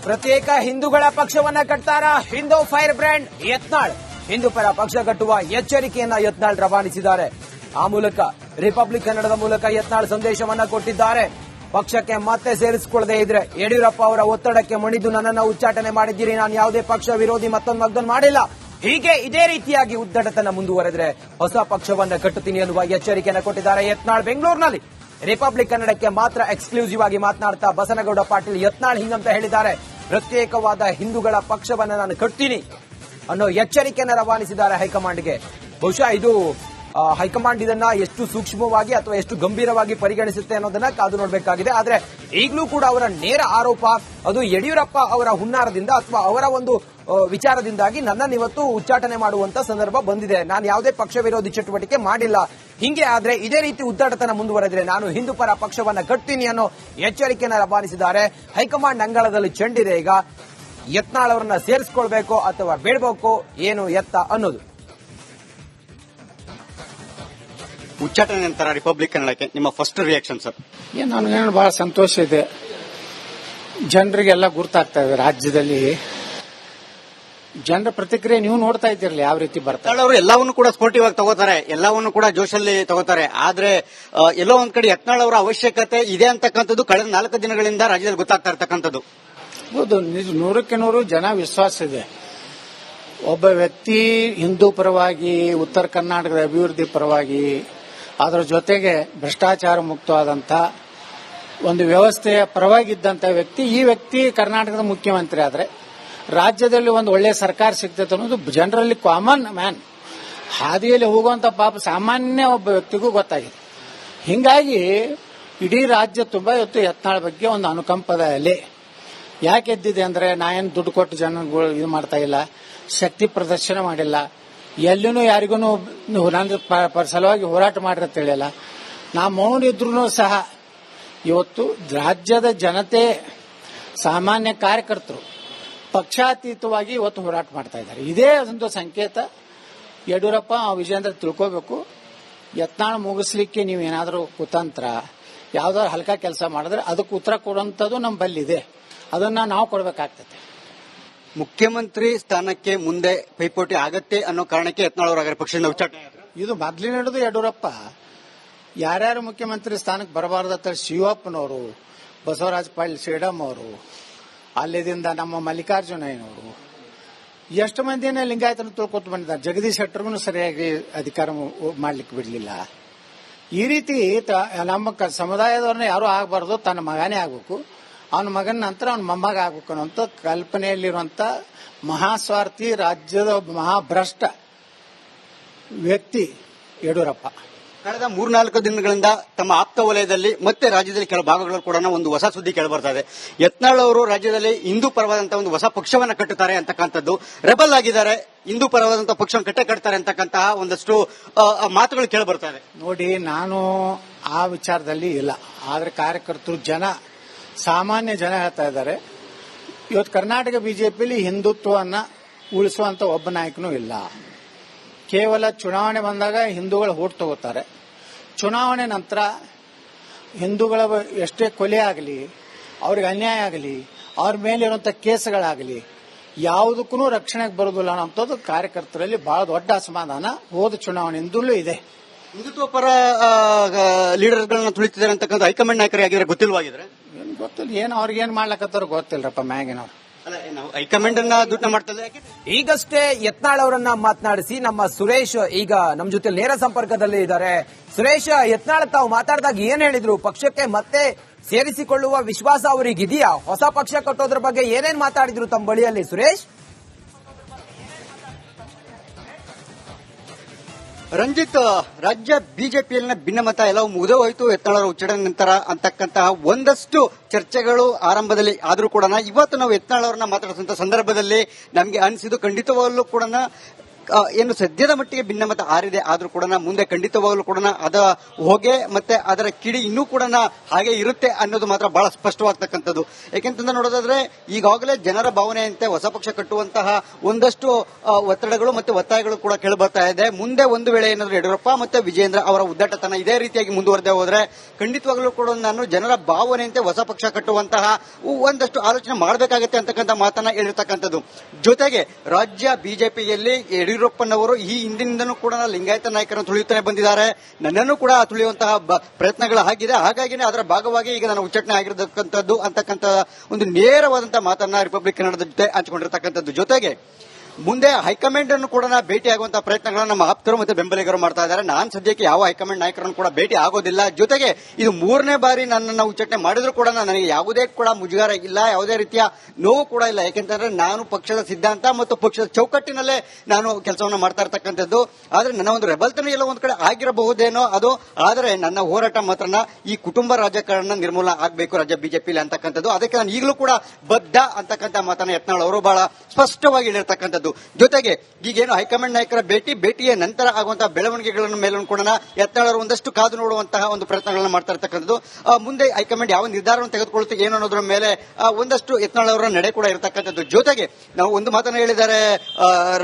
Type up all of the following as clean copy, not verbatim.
ಪ್ರತ್ಯೇಕ ಹಿಂದೂಗಳ ಪಕ್ಷವನ್ನ ಕಟ್ತಾರ ಹಿಂದೂ ಫೈರ್ ಬ್ರ್ಯಾಂಡ್ ಯತ್ನಾಳ್. ಹಿಂದೂ ಪರ ಪಕ್ಷ ಕಟ್ಟುವ ಎಚ್ಚರಿಕೆಯನ್ನ ಯತ್ನಾಳ್ ರವಾನಿಸಿದ್ದಾರೆ. ಆ ಮೂಲಕ ರಿಪಬ್ಲಿಕ್ ಕನ್ನಡದ ಮೂಲಕ ಯತ್ನಾಳ್ ಸಂದೇಶವನ್ನ ಕೊಟ್ಟಿದ್ದಾರೆ. ಪಕ್ಷಕ್ಕೆ ಮತ್ತೆ ಸೇರಿಸಿಕೊಳ್ಳದೆ ಇದ್ರೆ ಯಡಿಯೂರಪ್ಪ ಅವರ ಒತ್ತಡಕ್ಕೆ ಮಣಿದು ನನ್ನನ್ನು ಉಚ್ಚಾಟನೆ ಮಾಡಿದ್ದೀರಿ. ನಾನು ಯಾವುದೇ ಪಕ್ಷ ವಿರೋಧಿ ಮತ್ತೊಂದು ಮಾಡಿಲ್ಲ. ಹೀಗೆ ಇದೇ ರೀತಿಯಾಗಿ ಉದ್ದಟತನ ಮುಂದುವರೆದ್ರೆ ಹೊಸ ಪಕ್ಷವನ್ನ ಕಟ್ಟುತ್ತೀನಿ ಎನ್ನುವ ಎಚ್ಚರಿಕೆಯನ್ನು ಕೊಟ್ಟಿದ್ದಾರೆ ಯತ್ನಾಳ್. ಬೆಂಗಳೂರಿನಲ್ಲಿ ರಿಪಬ್ಲಿಕ್ ಕನ್ನಡಕ್ಕೆ ಮಾತ್ರ ಎಕ್ಸ್ಕ್ಲೂಸಿವ್ ಆಗಿ ಮಾತನಾಡ್ತಾ ಬಸನಗೌಡ ಪಾಟೀಲ್ ಯತ್ನಾಳ್ ಹಿಂಗಂತ ಹೇಳಿದ್ದಾರೆ. ಪ್ರತ್ಯೇಕವಾದ ಹಿಂದೂಗಳ ಪಕ್ಷವನ್ನ ನಾನು ಕಟ್ತೀನಿ ಅನ್ನೋ ಎಚ್ಚರಿಕೆಯನ್ನು ರವಾನಿಸಿದ್ದಾರೆ ಹೈಕಮಾಂಡ್ಗೆ. ಬಹುಶಃ ಇದು ಹೈಕಮಾಂಡ್ ಇದನ್ನ ಎಷ್ಟು ಸೂಕ್ಷ್ಮವಾಗಿ ಅಥವಾ ಎಷ್ಟು ಗಂಭೀರವಾಗಿ ಪರಿಗಣಿಸುತ್ತೆ ಅನ್ನೋದನ್ನ ಕಾದು ನೋಡಬೇಕಾಗಿದೆ. ಆದ್ರೆ ಈಗಲೂ ಕೂಡ ಅವರ ನೇರ ಆರೋಪ ಅದು ಯಡಿಯೂರಪ್ಪ ಅವರ ಹುನ್ನಾರದಿಂದ ಅಥವಾ ಅವರ ಒಂದು ವಿಚಾರದಿಂದಾಗಿ ನನ್ನನ್ನು ಇವತ್ತು ಉಚ್ಚಾಟನೆ ಮಾಡುವಂತ ಸಂದರ್ಭ ಬಂದಿದೆ. ನಾನು ಯಾವುದೇ ಪಕ್ಷ ವಿರೋಧಿ ಚಟುವಟಿಕೆ ಮಾಡಿಲ್ಲ. ಹಿಂಗೆ ಆದ್ರೆ ಇದೇ ರೀತಿ ಉದ್ದಾಟತನ ಮುಂದುವರೆದ್ರೆ ನಾನು ಹಿಂದೂ ಪರ ಪಕ್ಷವನ್ನ ಕಟ್ತೀನಿ ಅನ್ನೋ ಎಚ್ಚರಿಕೆಯನ್ನು ರವಾನಿಸಿದ್ದಾರೆ. ಹೈಕಮಾಂಡ್ ಅಂಗಳದಲ್ಲಿ ಚೆಂಡಿದೆ. ಈಗ ಯತ್ನಾಳ್ ಅವರನ್ನ ಸೇರಿಸಿಕೊಳ್ಬೇಕು ಅಥವಾ ಬೇಡಬೇಕು ಏನು ಎತ್ತ ಅನ್ನೋದು. ಉಚ್ಚಾಟನೆ ನಂತರ ರಿಪಬ್ಲಿಕ್ ಕನ್ನಡಕ್ಕೆ ನಿಮ್ಮ ಫಸ್ಟ್ ರಿಯಾಕ್ಷನ್ ಸರ್? ನನಗೇನು ಬಹಳ ಸಂತೋಷ ಇದೆ. ಜನರಿಗೆಲ್ಲ ಗುರ್ತಾಗ್ತಾ ಇದೆ. ರಾಜ್ಯದಲ್ಲಿ ಜನರ ಪ್ರತಿಕ್ರಿಯೆ ನೀವು ನೋಡ್ತಾ ಇದ್ದೀರಲ್ಲ ಯಾವ ರೀತಿ ಬರ್ತಾರೆ. ಅವರು ಎಲ್ಲವನ್ನು ಕೂಡ ಸ್ಪೋರ್ಟಿವ್ ಆಗಿ ತಗೋತಾರೆ, ಎಲ್ಲವನ್ನು ಕೂಡ ಜೋಶಲ್ಲಿ ತಗೋತಾರೆ. ಆದ್ರೆ ಎಲ್ಲೋ ಒಂದ್ ಕಡೆ ಯತ್ನಾಳ್ ಅವರ ಅವಶ್ಯಕತೆ ಇದೆ ಅಂತಕ್ಕಂಥದ್ದು ಕಳೆದ 4 ದಿನಗಳಿಂದ ರಾಜ್ಯದಲ್ಲಿ ಗೊತ್ತಾಗ್ತಾ ಇರ್ತಕ್ಕಂಥದ್ದು. ಹೌದು, 100% ಜನ ವಿಶ್ವಾಸ ಇದೆ. ಒಬ್ಬ ವ್ಯಕ್ತಿ ಹಿಂದೂ ಪರವಾಗಿ, ಉತ್ತರ ಕರ್ನಾಟಕದ ಅಭಿವೃದ್ಧಿ ಪರವಾಗಿ, ಅದರ ಜೊತೆಗೆ ಭ್ರಷ್ಟಾಚಾರ ಮುಕ್ತವಾದಂಥ ಒಂದು ವ್ಯವಸ್ಥೆಯ ಪರವಾಗಿದ್ದಂಥ ವ್ಯಕ್ತಿ, ಈ ವ್ಯಕ್ತಿ ಕರ್ನಾಟಕದ ಮುಖ್ಯಮಂತ್ರಿ ಆದರೆ ರಾಜ್ಯದಲ್ಲಿ ಒಂದು ಒಳ್ಳೆಯ ಸರ್ಕಾರ ಸಿಗ್ತೈತೆ ಅನ್ನೋದು ಜನರಲ್ಲಿ ಕಾಮನ್ ಮ್ಯಾನ್ ಹಾದಿಯಲ್ಲಿ ಹೋಗುವಂತ ಪಾಪ ಸಾಮಾನ್ಯ ಒಬ್ಬ ವ್ಯಕ್ತಿಗೂ ಗೊತ್ತಾಗಿದೆ. ಹಿಂಗಾಗಿ ಇಡೀ ರಾಜ್ಯ ತುಂಬಾ ಇವತ್ತು ಯತ್ನಾಳ್ ಬಗ್ಗೆ ಒಂದು ಅನುಕಂಪದ ಅಲೆ ಯಾಕೆ ಎದ್ದಿದೆ ಅಂದ್ರೆ, ನಾ ಏನು ದುಡ್ಡು ಕೊಟ್ಟು ಜನಗಳು ಇದು ಮಾಡ್ತಾ ಇಲ್ಲ, ಶಕ್ತಿ ಪ್ರದರ್ಶನ ಮಾಡಿಲ್ಲ, ಎಲ್ಲಿನೂ ಯಾರಿಗೂ ನನ್ನ ಸಲುವಾಗಿ ಹೋರಾಟ ಮಾಡಿರತ್ತ ಹೇಳಿಲ್ಲ. ನಾ ಮೌನ ಇದ್ರೂ ಸಹ ಇವತ್ತು ರಾಜ್ಯದ ಜನತೆ, ಸಾಮಾನ್ಯ ಕಾರ್ಯಕರ್ತರು ಪಕ್ಷಾತೀತವಾಗಿ ಇವತ್ತು ಹೋರಾಟ ಮಾಡ್ತಾ ಇದ್ದಾರೆ. ಇದೇ ಒಂದು ಸಂಕೇತ. ಯಡಿಯೂರಪ್ಪ ವಿಜೇಂದ್ರ ತಿಳ್ಕೋಬೇಕು, ಯತ್ನಾಳ್ ಮುಗಿಸ್ಲಿಕ್ಕೆ ನೀವೇನಾದರೂ ಕುತಂತ್ರ ಯಾವ್ದಾದ್ರು ಹಲ್ಕ ಕೆಲಸ ಮಾಡಿದ್ರೆ ಅದಕ್ಕೆ ಉತ್ತರ ಕೊಡುವಂಥದ್ದು ನಮ್ಮ ಬಲ್ಲಿದೆ. ಅದನ್ನ ನಾವು ಕೊಡಬೇಕಾಗ್ತದೆ. ಮುಖ್ಯಮಂತ್ರಿ ಸ್ಥಾನಕ್ಕೆ ಮುಂದೆ ಪೈಪೋಟಿ ಆಗತ್ತೆ ಅನ್ನೋ ಕಾರಣಕ್ಕೆ ಯತ್ನಾಳ್ ಅವರಾಗ ಪಕ್ಷದಿಂದ ಉಚ್ಚಾಟನೆ. ಇದು ಮೊದಲಿನ ಹಿಡಿದು ಯಡಿಯೂರಪ್ಪ ಯಾರ್ಯಾರು ಮುಖ್ಯಮಂತ್ರಿ ಸ್ಥಾನಕ್ಕೆ ಬರಬಾರ್ದಂತ ಶಿವಪ್ಪನವರು, ಬಸವರಾಜ ಪಾಟೀಲ್ ಸೇಡಂ ಅವರು, ಅಲ್ಲಿದಿಂದ ನಮ್ಮ ಮಲ್ಲಿಕಾರ್ಜುನಯ್ಯನವರು, ಎಷ್ಟು ಮಂದಿನ ಲಿಂಗಾಯತನ ತಿಳ್ಕೊತ ಬಂದಿದ್ದಾರೆ. ಜಗದೀಶ್ ಶೆಟ್ಟರ್ಗೂ ಸರಿಯಾಗಿ ಅಧಿಕಾರ ಮಾಡ್ಲಿಕ್ಕೆ ಬಿಡಲಿಲ್ಲ. ಈ ರೀತಿ ನಮ್ಮ ಸಮುದಾಯದವ್ರನ್ನ ಯಾರು ಆಗಬಾರ್ದು, ತನ್ನ ಮಗನೇ ಆಗಬೇಕು, ಅವನ ಮಗನ ನಂತರ ಅವನ ಮೊಮ್ಮಗ ಆಗಬೇಕು ಅನ್ನೋಂಥ ಕಲ್ಪನೆಯಲ್ಲಿರುವಂತ ಮಹಾಸ್ವಾರ್ಥಿ, ರಾಜ್ಯದ ಮಹಾಭ್ರಷ್ಟ ವ್ಯಕ್ತಿ ಯಡಿಯೂರಪ್ಪ. ಕಳೆದ 3-4 ದಿನಗಳಿಂದ ತಮ್ಮ ಆಪ್ತ ವಲಯದಲ್ಲಿ ಮತ್ತೆ ರಾಜ್ಯದಲ್ಲಿ ಕೆಲ ಭಾಗಗಳು ಕೂಡ ಒಂದು ಹೊಸ ಸುದ್ದಿ ಕೇಳಿಬರ್ತಾ ಇದೆ. ಯತ್ನಾಳ್ ಅವರು ರಾಜ್ಯದಲ್ಲಿ ಹಿಂದೂ ಪರವಾದಂತಹ ಒಂದು ಹೊಸ ಪಕ್ಷವನ್ನ ಕಟ್ಟುತ್ತಾರೆ ಅಂತಕ್ಕಂಥದ್ದು, ರೆಬಲ್ ಆಗಿದ್ದಾರೆ, ಹಿಂದೂ ಪರವಾದಂತಹ ಪಕ್ಷ ಕಟ್ತಾರೆ ಅಂತಕ್ಕಂತಹ ಒಂದಷ್ಟು ಮಾತುಗಳು ಕೇಳಿಬರ್ತಾ ಇದೆ. ನೋಡಿ, ನಾನು ಆ ವಿಚಾರದಲ್ಲಿ ಇಲ್ಲ. ಆದ್ರೆ ಕಾರ್ಯಕರ್ತರು, ಜನ, ಸಾಮಾನ್ಯ ಜನ ಹೇಳ್ತಾ ಇದ್ದಾರೆ, ಇವತ್ತು ಕರ್ನಾಟಕ ಬಿಜೆಪಿಯಲ್ಲಿ ಹಿಂದುತ್ವವನ್ನ ಉಳಿಸುವಂತ ಒಬ್ಬ ನಾಯಕನೂ ಇಲ್ಲ. ಕೇವಲ ಚುನಾವಣೆ ಬಂದಾಗ ಹಿಂದೂಗಳು ಓಟ್ ತಗೋತಾರೆ. ಚುನಾವಣೆ ನಂತರ ಹಿಂದೂಗಳ ಎಷ್ಟೇ ಕೊಲೆ ಆಗಲಿ, ಅವ್ರಿಗೆ ಅನ್ಯಾಯ ಆಗಲಿ, ಅವ್ರ ಮೇಲಿರುವಂತ ಕೇಸ್ಗಳಾಗಲಿ ಯಾವುದಕ್ಕೂ ರಕ್ಷಣೆಗೆ ಬರೋದಿಲ್ಲ ಅನ್ನೋಂಥದ್ದು ಕಾರ್ಯಕರ್ತರಲ್ಲಿ ಬಹಳ ದೊಡ್ಡ ಅಸಮಾಧಾನ ಹೋದ ಚುನಾವಣೆಯಿಂದಲೂ ಇದೆ. ಹಿಂದುತ್ವ ಪರ ಲೀಡರ್ಗಳನ್ನ ತುಳಿತಿದ್ದಾರೆ ಅಂತಕ್ಕಂಥ ಹೈಕಮಾಂಡ್ ನಾಯಕರೇ ಆಗಿದ್ರೆ ಗೊತ್ತಿಲ್ವಾಗಿದ್ರೆ ಏನು ಗೊತ್ತಿಲ್ಲ, ಏನು ಅವ್ರಿಗೇನು ಮಾಡ್ಲಕತ್ತಾರ ಗೊತ್ತಿಲ್ಲರಪ್ಪ ಮ್ಯಾಗಿನವ್ರು. ಹೈಕಮಾಂಡ್ ಅನ್ನ ದುಡ್ಡು ಮಾಡ್ತದೆ. ಈಗಷ್ಟೇ ಯತ್ನಾಳ್ ಅವರನ್ನ ಮಾತನಾಡಿಸಿ ನಮ್ಮ ಸುರೇಶ್ ಈಗ ನಮ್ಮ ಜೊತೆ ನೇರ ಸಂಪರ್ಕದಲ್ಲಿ ಇದ್ದಾರೆ. ಸುರೇಶ್, ಯತ್ನಾಳ್ ತಾವು ಮಾತಾಡಿದಾಗ ಏನ್ ಹೇಳಿದ್ರು? ಪಕ್ಷಕ್ಕೆ ಮತ್ತೆ ಸೇರಿಸಿಕೊಳ್ಳುವ ವಿಶ್ವಾಸ ಅವರಿಗಿದೆಯಾ? ಹೊಸ ಪಕ್ಷ ಕಟ್ಟೋದ್ರ ಬಗ್ಗೆ ಏನೇನ್ ಮಾತಾಡಿದ್ರು ತಮ್ಮ ಬಳಿಯಲ್ಲಿ ಸುರೇಶ್? ರಂಜಿತ್, ರಾಜ್ಯ ಬಿಜೆಪಿಯಲ್ಲಿನ ಭಿನ್ನಮತ ಎಲ್ಲವೂ ಮುಗಿದೇ ಹೋಯಿತು ಯತ್ನಾಳ್ ಉಚ್ಚಾಟನೆ ನಂತರ ಅಂತಕ್ಕಂತಹ ಒಂದಷ್ಟು ಚರ್ಚೆಗಳು ಆರಂಭದಲ್ಲಿ ಆದರೂ ಕೂಡ ಇವತ್ತು ನಾವು ಯತ್ನಾಳ್ ಅವರನ್ನ ಮಾತಾಡುವಂತ ಸಂದರ್ಭದಲ್ಲಿ ನಮಗೆ ಅನಿಸಿದ್ದು ಖಂಡಿತವಾಗಲೂ ಕೂಡ ಏನು ಸದ್ಯದ ಮಟ್ಟಿಗೆ ಭಿನ್ನಮತ ಆರಿದೆ ಆದ್ರೂ ಕೂಡ ಮುಂದೆ ಖಂಡಿತವಾಗಲೂ ಕೂಡ ಅದ ಹೊಗೆ ಮತ್ತೆ ಅದರ ಕಿಡಿ ಇನ್ನೂ ಕೂಡ ಹಾಗೆ ಇರುತ್ತೆ ಅನ್ನೋದು ಮಾತ್ರ ಬಹಳ ಸ್ಪಷ್ಟವಾಗ್ತಕ್ಕಂಥದ್ದು. ಯಾಕೆಂತಂದ್ರೆ ನೋಡೋದಾದ್ರೆ ಈಗಾಗಲೇ ಜನರ ಭಾವನೆಯಂತೆ ಹೊಸ ಪಕ್ಷ ಕಟ್ಟುವಂತಹ ಒಂದಷ್ಟು ಒತ್ತಡಗಳು ಮತ್ತೆ ಒತ್ತಾಯಗಳು ಕೂಡ ಕೇಳಿಬರ್ತಾ ಇದೆ. ಮುಂದೆ ಒಂದು ವೇಳೆ ಏನಾದ್ರು ಯಡಿಯೂರಪ್ಪ ಮತ್ತೆ ವಿಜೇಂದ್ರ ಅವರ ಉದ್ದಟತನ ಇದೇ ರೀತಿಯಾಗಿ ಮುಂದುವರೆದೇ ಹೋದ್ರೆ ಖಂಡಿತವಾಗಲೂ ಕೂಡ ನಾನು ಜನರ ಭಾವನೆಯಂತೆ ಹೊಸ ಪಕ್ಷ ಕಟ್ಟುವಂತಹ ಒಂದಷ್ಟು ಆಲೋಚನೆ ಮಾಡಬೇಕಾಗುತ್ತೆ ಅಂತಕ್ಕಂಥ ಮಾತನ್ನ ಹೇಳಿರ್ತಕ್ಕಂಥದ್ದು. ಜೊತೆಗೆ ರಾಜ್ಯ ಬಿಜೆಪಿಯಲ್ಲಿ ಯಡಿಯೂರಪ್ಪನವರು ಈ ಹಿಂದಿನಿಂದನೂ ಕೂಡ ಲಿಂಗಾಯತ ನಾಯಕರನ್ನು ತುಳಿಯುತ್ತಾನೆ ಬಂದಿದ್ದಾರೆ. ನನ್ನನ್ನು ಕೂಡ ತುಳಿಯುವಂತಹ ಪ್ರಯತ್ನಗಳು ಆಗಿದೆ. ಹಾಗಾಗಿನೇ ಅದರ ಭಾಗವಾಗಿ ಈಗ ನಾನು ಉಚ್ಚಾಟನೆ ಆಗಿರತಕ್ಕಂಥದ್ದು ಅಂತಕ್ಕಂಥ ಒಂದು ನೇರವಾದಂತಹ ಮಾತನ್ನ ರಿಪಬ್ಲಿಕ್ ಕನ್ನಡದ ಜೊತೆ ಹಂಚಿಕೊಂಡಿರ್ತಕ್ಕಂಥದ್ದು. ಜೊತೆಗೆ ಮುಂದೆ ಹೈಕಮಾಂಡ್ ಅನ್ನು ಕೂಡ ಭೇಟಿಯಾಗುವಂತಹ ಪ್ರಯತ್ನಗಳನ್ನು ನಮ್ಮ ಆಪ್ತರು ಮತ್ತು ಬೆಂಬಲಿಗರು ಮಾಡ್ತಾ ಇದ್ದಾರೆ. ನಾನು ಸದ್ಯಕ್ಕೆ ಯಾವ ಹೈಕಮಾಂಡ್ ನಾಯಕರನ್ನು ಕೂಡ ಭೇಟಿ ಆಗೋದಿಲ್ಲ. ಜೊತೆಗೆ ಇದು 3ನೇ ಬಾರಿ ನನ್ನನ್ನು ಉಚ್ಚಾಟನೆ ಮಾಡಿದ್ರು ಕೂಡ ನನಗೆ ಯಾವುದೇ ಕೂಡ ಮುಜುಗರ ಇಲ್ಲ, ಯಾವುದೇ ರೀತಿಯ ನೋವು ಕೂಡ ಇಲ್ಲ. ಯಾಕೆಂತಂದ್ರೆ ನಾನು ಪಕ್ಷದ ಸಿದ್ಧಾಂತ ಮತ್ತು ಪಕ್ಷದ ಚೌಕಟ್ಟಿನಲ್ಲೇ ನಾನು ಕೆಲಸವನ್ನು ಮಾಡ್ತಾ ಇರ್ತಕ್ಕಂಥದ್ದು. ಆದ್ರೆ ನನ್ನ ಒಂದು ರೆಬಲ್ತನ ಎಲ್ಲ ಒಂದ್ ಕಡೆ ಆಗಿರಬಹುದೇನೋ ಅದು, ಆದರೆ ನನ್ನ ಹೋರಾಟ ಮಾತ್ರನ ಈ ಕುಟುಂಬ ರಾಜಕಾರಣ ನಿರ್ಮೂಲನೆ ಆಗಬೇಕು ರಾಜ್ಯ ಬಿಜೆಪಿಲಿ ಅಂತಕ್ಕಂಥದ್ದು. ಅದಕ್ಕೆ ನಾನು ಈಗಲೂ ಕೂಡ ಬದ್ಧ ಅಂತಕ್ಕಂಥ ಮಾತನ್ನ ಯತ್ನಾಳ್ ಅವರು ಬಹಳ ಸ್ಪಷ್ಟವಾಗಿ ಹೇಳಿರ್ತಕ್ಕಂಥದ್ದು. ಜೊತೆಗೆ ಈಗೇನು ಹೈಕಮಾಂಡ್ ನಾಯಕರ ಭೇಟಿಯ ನಂತರ ಆಗುವಂತಹ ಬೆಳವಣಿಗೆಗಳನ್ನು ಮೇಲೂ ಕೂಡ ಯತ್ನಾಳ್ ಅವರು ಒಂದಷ್ಟು ಕಾದು ನೋಡುವಂತಹ ಒಂದು ಪ್ರಯತ್ನಗಳನ್ನು ಮಾಡ್ತಾ ಇರ್ತಕ್ಕಂಥದ್ದು. ಮುಂದೆ ಹೈಕಮಾಂಡ್ ಯಾವ ನಿರ್ಧಾರವನ್ನು ತೆಗೆದುಕೊಳ್ಳುತ್ತೆ ಏನು ಅನ್ನೋದ್ರ ಮೇಲೆ ಒಂದಷ್ಟು ಯತ್ನಾಳ್ ಅವರ ನಡೆ ಕೂಡ ಇರತಕ್ಕಂಥದ್ದು. ಜೊತೆಗೆ ನಾವು ಒಂದು ಮಾತನ್ನ ಹೇಳಿದ್ದಾರೆ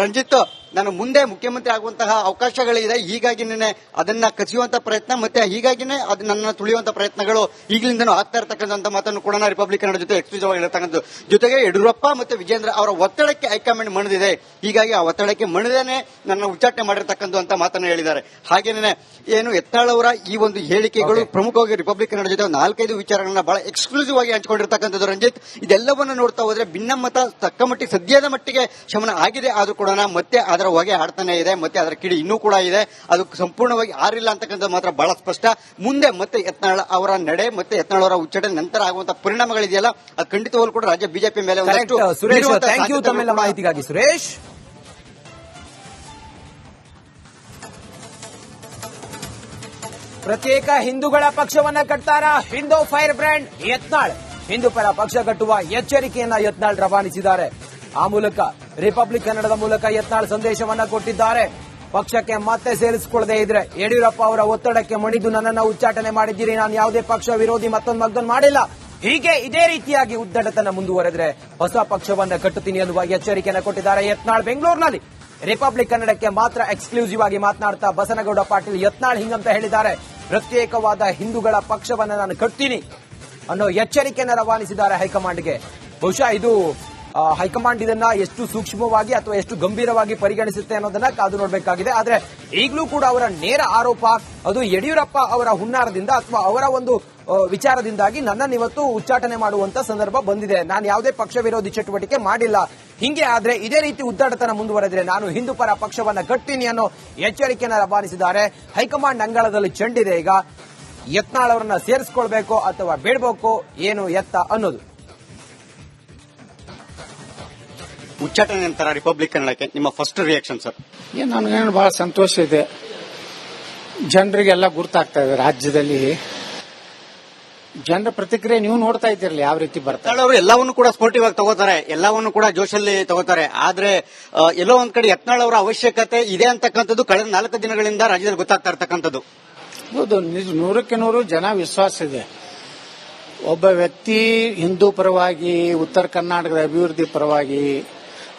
ರಂಜಿತ್, ನಾನು ಮುಂದೆ ಮುಖ್ಯಮಂತ್ರಿ ಆಗುವಂತಹ ಅವಕಾಶಗಳಿದೆ, ಹೀಗಾಗಿನೇ ಅದನ್ನ ಕಸಿಯುವಂತಹ ಪ್ರಯತ್ನ ಮತ್ತೆ ಹೀಗಾಗಿನೇ ಅದನ್ನ ತುಳಿಯುವಂತಹ ಪ್ರಯತ್ನಗಳು ಈಗಲಿಂದನೂ ಆಗ್ತಾ ಇರತಕ್ಕಂಥ ಮಾತನ್ನು ಕೂಡ ರಿಪಬ್ಲಿಕ್ ಕನ್ನಡ ಜೊತೆ ಎಕ್ಸ್ಕ್ಲೂಸಿವ್ ಆಗಿ ಇರತಕ್ಕಂಥದ್ದು. ಜೊತೆಗೆ ಯಡಿಯೂರಪ್ಪ ಮತ್ತೆ ವಿಜೇಂದ್ರ ಅವರ ಒತ್ತಡಕ್ಕೆ ಹೈಕಮಾಂಡ್ ಮಣಿದಿದೆ, ಹೀಗಾಗಿ ಆ ಒತ್ತಡಕ್ಕೆ ಮಣಿದೇನೆ ನನ್ನ ಉಚ್ಚಾಟನೆ ಮಾಡಿರ್ತಕ್ಕಂಥ ಅಂತ ಮಾತನ್ನು ಹೇಳಿದ್ದಾರೆ. ಹಾಗೇನೆ ಏನು ಯತ್ನಾಳ್ ಅವರ ಈ ಒಂದು ಹೇಳಿಕೆಗಳು ಪ್ರಮುಖವಾಗಿ ರಿಪಬ್ಲಿಕ್ ಕನ್ನಡ ಜೊತೆ 4-5 ವಿಚಾರಗಳನ್ನ ಬಹಳ ಎಕ್ಸ್ಕ್ಲೂಸಿವ್ ಆಗಿ ಹಂಚಿಕೊಂಡಿರ್ತಕ್ಕಂಥದ್ದು. ರಂಜಿತ್, ಇದೆಲ್ಲವನ್ನ ನೋಡ್ತಾ ಹೋದ್ರೆ ಭಿನ್ನಮತ ತಕ್ಕ ಮಟ್ಟಿಗೆ ಸದ್ಯದ ಮಟ್ಟಿಗೆ ಶಮನ ಆಗಿದೆ, ಆದ್ರೂ ಕೂಡ ಮತ್ತೆ ಅದರ ಹೊಗೆ ಆಡ್ತಾನೆ ಇದೆ, ಮತ್ತೆ ಅದರ ಕಿಡಿ ಇನ್ನೂ ಕೂಡ ಇದೆ, ಅದು ಸಂಪೂರ್ಣವಾಗಿ ಆರಿಲ್ಲ ಅಂತಕ್ಕಂಥ ಮಾತ್ರ ಬಹಳ ಸ್ಪಷ್ಟ. ಮುಂದೆ ಮತ್ತೆ ಯತ್ನಾಳ್ ಅವರ ನಡೆ ಮತ್ತೆ ಯತ್ನಾಳ್ ಅವರ ಉಚ್ಚಾಟನೆ ನಂತರ ಆಗುವಂತಹ ಪರಿಣಾಮಗಳಿದೆಯಲ್ಲ ಅದು ಖಂಡಿತವಾಗ್ಲೂ ಕೂಡ ರಾಜ್ಯ ಬಿಜೆಪಿ ಮೇಲೆ ಸುರೇಶ್, ಥ್ಯಾಂಕ್ ಯು ತಮ್ಮೆಲ್ಲ ಮಾಹಿತಿಗಾಗಿ ಸುರೇಶ್. ಪ್ರತ್ಯೇಕ ಹಿಂದೂಗಳ ಪಕ್ಷವನ್ನ ಕಟ್ತಾರ ಹಿಂದೂ ಫೈರ್ ಬ್ರ್ಯಾಂಡ್ ಯತ್ನಾಳ್. ಹಿಂದೂ ಪರ ಪಕ್ಷ ಕಟ್ಟುವ ಎಚ್ಚರಿಕೆಯನ್ನ ಯತ್ನಾಳ್ ರವಾನಿಸಿದ್ದಾರೆ. ಆ ಮೂಲಕ ರಿಪಬ್ಲಿಕ್ ಕನ್ನಡದ ಮೂಲಕ ಯತ್ನಾಳ್ ಸಂದೇಶವನ್ನ ಕೊಟ್ಟಿದ್ದಾರೆ. ಪಕ್ಷಕ್ಕೆ ಮತ್ತೆ ಸೇರಿಸಿಕೊಳ್ಳದೆ ಇದ್ರೆ ಯಡಿಯೂರಪ್ಪ ಅವರ ಒತ್ತಡಕ್ಕೆ ಮಣಿದು ನನ್ನನ್ನು ಉಚ್ಚಾಟನೆ ಮಾಡಿದ್ದೀರಿ, ನಾನು ಯಾವುದೇ ಪಕ್ಷ ವಿರೋಧಿ ಮತ್ತೊಂದು ಮಾಡಿಲ್ಲ, ಹೀಗೆ ಇದೇ ರೀತಿಯಾಗಿ ಉದ್ದಟತನ ಮುಂದುವರೆದ್ರೆ ಹೊಸ ಪಕ್ಷವನ್ನ ಕಟ್ಟುತ್ತೀನಿ ಎನ್ನುವ ಎಚ್ಚರಿಕೆಯನ್ನು ಕೊಟ್ಟಿದ್ದಾರೆ ಯತ್ನಾಳ್. ಬೆಂಗಳೂರಿನಲ್ಲಿ ರಿಪಬ್ಲಿಕ್ ಕನ್ನಡಕ್ಕೆ ಮಾತ್ರ ಎಕ್ಸ್ಕ್ಲೂಸಿವ್ ಆಗಿ ಮಾತನಾಡ್ತಾ ಬಸನಗೌಡ ಪಾಟೀಲ್ ಯತ್ನಾಳ್ ಹಿಂಗಂತ ಹೇಳಿದ್ದಾರೆ, ಪ್ರತ್ಯೇಕವಾದ ಹಿಂದೂಗಳ ಪಕ್ಷವನ್ನ ನಾನು ಕಟ್ತೀನಿ ಅನ್ನೋ ಎಚ್ಚರಿಕೆಯನ್ನು ರವಾನಿಸಿದ್ದಾರೆ ಹೈಕಮಾಂಡ್ಗೆ. ಬಹುಶಃ ಇದು ಹೈಕಮಾಂಡ್ ಇದನ್ನ ಎಷ್ಟು ಸೂಕ್ಷ್ಮವಾಗಿ ಅಥವಾ ಎಷ್ಟು ಗಂಭೀರವಾಗಿ ಪರಿಗಣಿಸುತ್ತೆ ಅನ್ನೋದನ್ನ ಕಾದು ನೋಡಬೇಕಾಗಿದೆ. ಆದ್ರೆ ಈಗಲೂ ಕೂಡ ಅವರ ನೇರ ಆರೋಪ ಅದು ಯಡಿಯೂರಪ್ಪ ಅವರ ಹುನ್ನಾರದಿಂದ ಅಥವಾ ಅವರ ಒಂದು ವಿಚಾರದಿಂದಾಗಿ ನನ್ನನ್ನು ಇವತ್ತು ಉಚ್ಚಾಟನೆ ಮಾಡುವಂತ ಸಂದರ್ಭ ಬಂದಿದೆ, ನಾನು ಯಾವುದೇ ಪಕ್ಷ ವಿರೋಧಿ ಚಟುವಟಿಕೆ ಮಾಡಿಲ್ಲ, ಹಿಂಗೆ ಆದ್ರೆ ಇದೇ ರೀತಿ ಉದ್ದಾಟತನ ಮುಂದುವರೆದ್ರೆ ನಾನು ಹಿಂದೂ ಪರ ಪಕ್ಷವನ್ನ ಕಟ್ತೀನಿ ಅನ್ನೋ ಎಚ್ಚರಿಕೆಯನ್ನು ರವಾನಿಸಿದ್ದಾರೆ. ಹೈಕಮಾಂಡ್ ಅಂಗಳದಲ್ಲಿ ಚೆಂಡಿದೆ. ಈಗ ಯತ್ನಾಳ್ ಅವರನ್ನ ಸೇರಿಸಿಕೊಳ್ಬೇಕೋ ಅಥವಾ ಬೇಡಬೇಕೋ ಏನು ಎತ್ತ ಅನ್ನೋದು. ಉಚ್ಚಾಟನೆ ನಂತರ ರಿಪಬ್ಲಿಕ್ ಕನ್ನಡಕ್ಕೆ ನಿಮ್ಮ ಫಸ್ಟ್ ರಿಯಾಕ್ಷನ್ ಸರ್? ನನಗೇನು ಬಹಳ ಸಂತೋಷ ಇದೆ. ಜನರಿಗೆಲ್ಲ ಗುರ್ತಾಗ್ತಾ ಇದೆ ರಾಜ್ಯದಲ್ಲಿ. ಜನರ ಪ್ರತಿಕ್ರಿಯೆ ನೀವು ನೋಡ್ತಾ ಇದ್ದೀರಲ್ಲ ಯಾವ ರೀತಿ ಬರ್ತಾರೆ. ಅವರು ಎಲ್ಲವನ್ನೂ ಕೂಡ ಸ್ಪೋರ್ಟಿವ್ ಆಗಿ ತಗೋತಾರೆ, ಎಲ್ಲವನ್ನೂ ಕೂಡ ಜೋಶಲ್ಲಿ ತಗೋತಾರೆ. ಆದ್ರೆ ಎಲ್ಲೋ ಒಂದ್ ಕಡೆ ಯತ್ನಾಳ್ ಅವರ ಅವಶ್ಯಕತೆ ಇದೆ ಅಂತಕ್ಕಂಥದ್ದು ಕಳೆದ 4 ದಿನಗಳಿಂದ ರಾಜ್ಯದಲ್ಲಿ ಗೊತ್ತಾಗ್ತಾ ಇರ್ತಕ್ಕಂಥದ್ದು. ಹೌದು, 100% ಜನ ವಿಶ್ವಾಸ ಇದೆ. ಒಬ್ಬ ವ್ಯಕ್ತಿ ಹಿಂದೂ ಪರವಾಗಿ, ಉತ್ತರ ಕರ್ನಾಟಕದ ಅಭಿವೃದ್ಧಿ ಪರವಾಗಿ,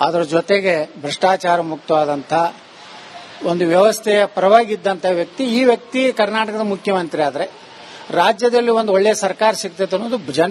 ಅದರ ಜೊತೆಗೆ ಭ್ರಷ್ಟಾಚಾರ ಮುಕ್ತವಾದಂಥ ಒಂದು ವ್ಯವಸ್ಥೆಯ ಪರವಾಗಿದ್ದಂಥ ವ್ಯಕ್ತಿ, ಈ ವ್ಯಕ್ತಿ ಕರ್ನಾಟಕದ ಮುಖ್ಯಮಂತ್ರಿ ಆದ್ರೆ ರಾಜ್ಯದಲ್ಲಿ ಒಂದು ಒಳ್ಳೆಯ ಸರ್ಕಾರ ಸಿಗ್ತೈತೆ ಅನ್ನೋದು ಜನರ